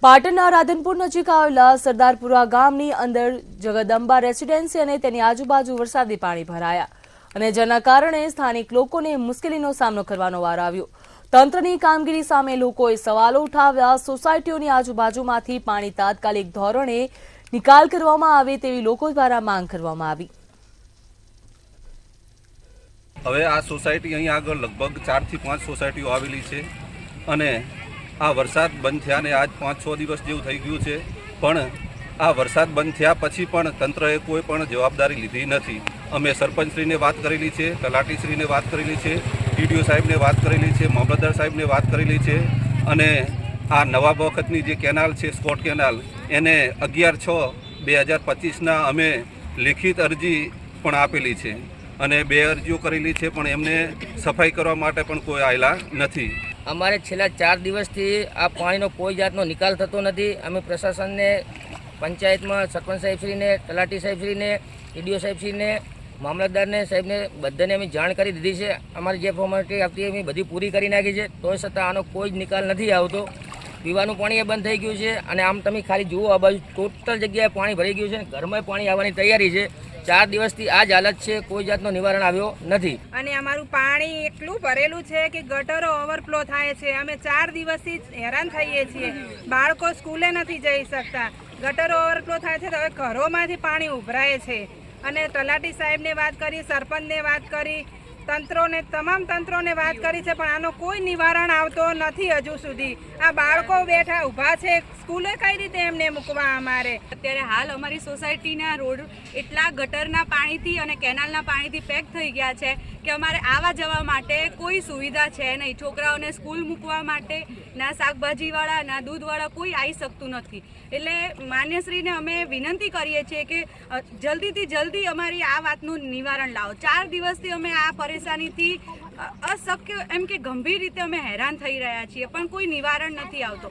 પાટણના રાધનપુર નજીક આવેલા સરદારપુરા ગામની અંદર જગદંબા રેસિડેન્સી અને તેની આજુબાજુ વરસાદી પાણી ભરાયા અને જેના કારણે સ્થાનિક લોકોને મુશ્કેલીનો સામનો કરવાનો વાર આવ્યો। તંત્રની કામગીરી સામે લોકોએ સવાલો ઉઠાવ્યા। સોસાયટીઓની આજુબાજુમાંથી પાણી તાત્કાલિક ધોરણે નિકાલ કરવામાં આવે તેવી લોકો દ્વારા માંગ કરવામાં આવી। હવે આ સોસાયટી અહીં આગળ લગભગ 4 થી 5 સોસાયટીઓ આવેલી છે અને આ વરસાદ બંધ થયા ને આજ 5-6 દિવસ જેવું થઈ ગયું છે, પણ આ વરસાદ બંધ થયા પછી પણ તંત્રએ કોઈ પણ જવાબદારી લીધી નથી। અમે સરપંચશ્રીને વાત કરેલી છે, તલાટીશ્રીને વાત કરેલી છે, ટીડીઓ સાહેબને વાત કરેલી છે, મામલતદાર સાહેબને વાત કરેલી છે અને આ નવા વખતની જે કેનાલ છે સ્કોટ કેનાલ એને 11/6/2025ના અમે લેખિત અરજી પણ આપેલી છે અને 2 અરજીઓ કરેલી છે, પણ એમને સફાઈ કરવા માટે પણ કોઈ આવેલા નથી। અમારે છેલ્લા 4 દિવસથી આ પાણીનો કોઈ જાતનો નિકાલ થતો નથી। અમે પ્રશાસનને, પંચાયતમાં સરપંચ સાહેબશ્રીને, તલાટી સાહેબશ્રીને, ટીડીઓ સાહેબશ્રીને, મામલતદારને સાહેબને બધાને અમે જાણ કરી દીધી છે। અમારી જે ફોર્માલિટી આપતી અમે બધી પૂરી કરી નાખી છે, તોય છતાં આનો કોઈ જ નિકાલ નથી આવતો। પીવાનું પાણી એ બંધ થઈ ગયું છે અને આમ તમે ખાલી જુઓ, આ બાજુ ટોટલ જગ્યાએ પાણી ભરાઈ ગયું છે અને ઘરમાં પાણી આવવાની તૈયારી છે। 4 દિવસથી આ જ હાલત છે, કોઈ જાતનો નિવારણ આવ્યો નથી અને અમારું પાણી એટલું ભરેલું છે કે ગટરો ઓવરફ્લો થાય છે। અમે 4 દિવસથી હેરાન થઈએ છીએ। બાળકો સ્કૂલે નથી જઈ શકતા, ગટરો ઓવરફ્લો થાય છે તો હવે ઘરોમાંથી પાણી ઉભરાય છે અને તલાટી સાહેબને વાત કરી, સરપંચને વાત કરી, તમામ તંત્રોને વાત કરી છે, પણ આનો કોઈ નિવારણ આવતો નથી હજુ સુધી। આ બાળકો બેઠા ઊભા છે, સ્કૂલે કઈ રીતે એમને મૂકવા અમારે? અત્યારે હાલ અમારી સોસાયટીના રોડ એટલા ગટરના પાણીથી અને કેનાલના પાણીથી પેક થઈ ગયા છે કે અમારે આવવા જવા માટે કોઈ સુવિધા છે નહીં। છોકરાઓને સ્કૂલ મૂકવા માટે ના શાકભાજીવાળા ના દૂધવાળા કોઈ આવી શકતું નથી। એટલે માન્યશ્રીને અમે વિનંતી કરીએ છીએ કે જલ્દીથી જલ્દી અમારી આ વાતનું નિવારણ લાવો। 4 દિવસથી અમે આ પરેશાનીથી અશક્ય એમ કે ગંભીર રીતે અમે હેરાન થઈ રહ્યા છીએ, પણ કોઈ નિવારણ નથી આવતો।